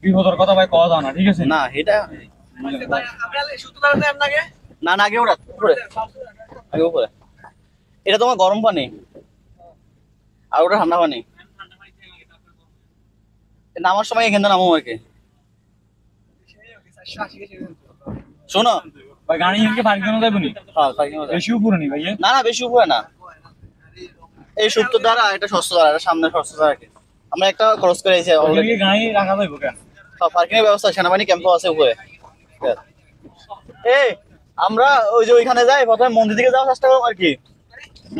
বিপদের কথা ভাই কওয়া যায় না, ঠিক আছে? না এটা না না, আগে ওটা উপরে, আগে উপরে। এটা তোমার গরম পানি আর ওটা ঠান্ডা পানি। নামার সময় এখান থেকে নামো আর কি। শোনো ভাই গাড়ি এনকে পার্কিং এ যাবেনি? হ্যাঁ পার্কিং এ যাও। বেশি উপরে নি ভাই? না না, বেশি উপরে না, এই সুপ্ত দ্বারা এটা ষষ্ঠ দ্বারা, এটা সামনে ষষ্ঠ দ্বারা কি আমরা একটা ক্রস করে এসেছি ওখানে অলরেডি। কি গাড়ি রাখা যাবে কেন? পার্কিং এর ব্যবস্থা, সেনাবাহিনী ক্যাম্পও আছে উপরে। এই আমরা ওই যে ওইখানে যাই, প্রথমে মন্দির দিকে যাওয়ার চেষ্টা করবো আর কি,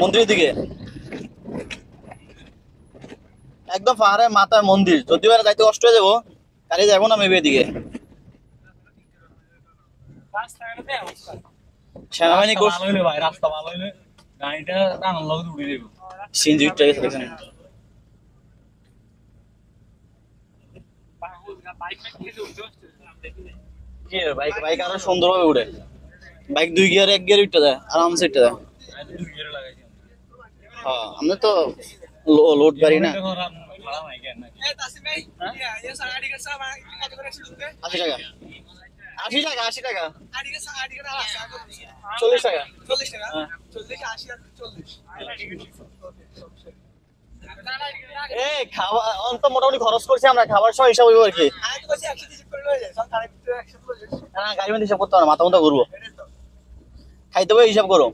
মন্দিরের দিকে একদম পাহাড়ের মাথায় মন্দির, যদিও এর যাইতে কষ্ট হয়ে যাবো, কালি যাবো না মেবি এদিকে। সেনাবাহিনী রাস্তা ভালো হইলে ভাই, রাস্তা ভালো হইলে গাড়িটা টানার লগে উড়ে যাবে। সিএনজি উঠে গেছে দেখেন। কি রে, বাইক বাইক আরো সুন্দরভাবে উড়ে, বাইক 2 গিয়ার 1 গিয়ার উঠতে দেয়, আরামসে উঠতে দেয়। হ্যাঁ আমরা তো লোড গাড়ি না। 80 টাকা, 80 টাকা, 80 টাকা, 40 টাকা, 40 টাকা, 40 80 আর 40। এই খাওয়া অন্ত মোটামুটি খরচ করছি আমরা, খাবার সময় হিসাব হইব আর কি। আমি তো কইছি 130 করে লয়ে যায়, সব গাড়ি ভিতরে 140। না গাড়ি মধ্যে হিসাব করতে হবে না, মাথা মতো ঘুরবো, খাইতে হবে হিসাব করো।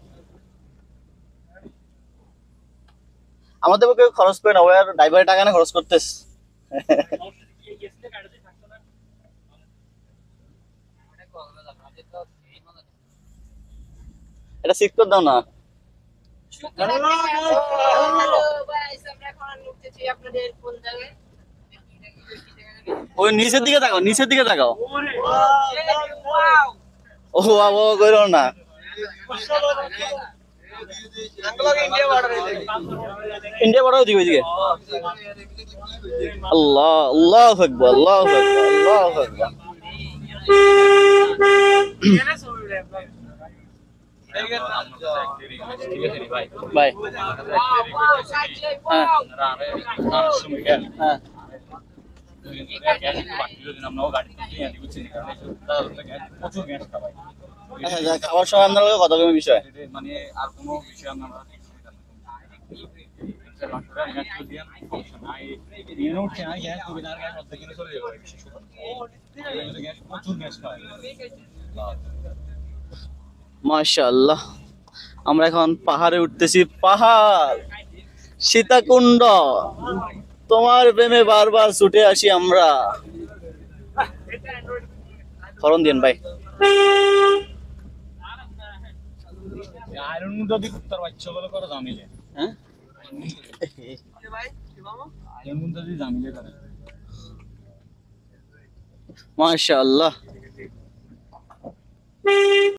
আমাদের কেউ খরচ করে না, ওই আর ড্রাইভারের টাকা না খরচ করতেছ। এটা সিট করে দাও না। ওই নিচের দিকে তাকাও, নিচের দিকে তাকাও। ও বাবা কইরো না। ইন্ডিয়া বড় দিকে ওইদিকে। আল্লাহ আল্লাহু আকবার, আল্লাহু আকবার, আল্লাহু আকবার। বাই। হ্যাঁ হ্যাঁ। খাওয়ার সময় আপনার কত কম বিষয় মানে আর কোনো বিষয় আমরা মাশাআল্লাহ। আমরা এখন পাহাড়ে উঠতেছি, পাহাড় সীতাকুণ্ড, তোমার প্রেমে বারবার ছুটে আসি আমরা। ফরন দিন ভাই। আয়রন যদি উত্তর বাচ্চা বলে করে জামিলে, হ্যাঁ আয়রন যদি জামিলে করে। মাশাআল্লাহ।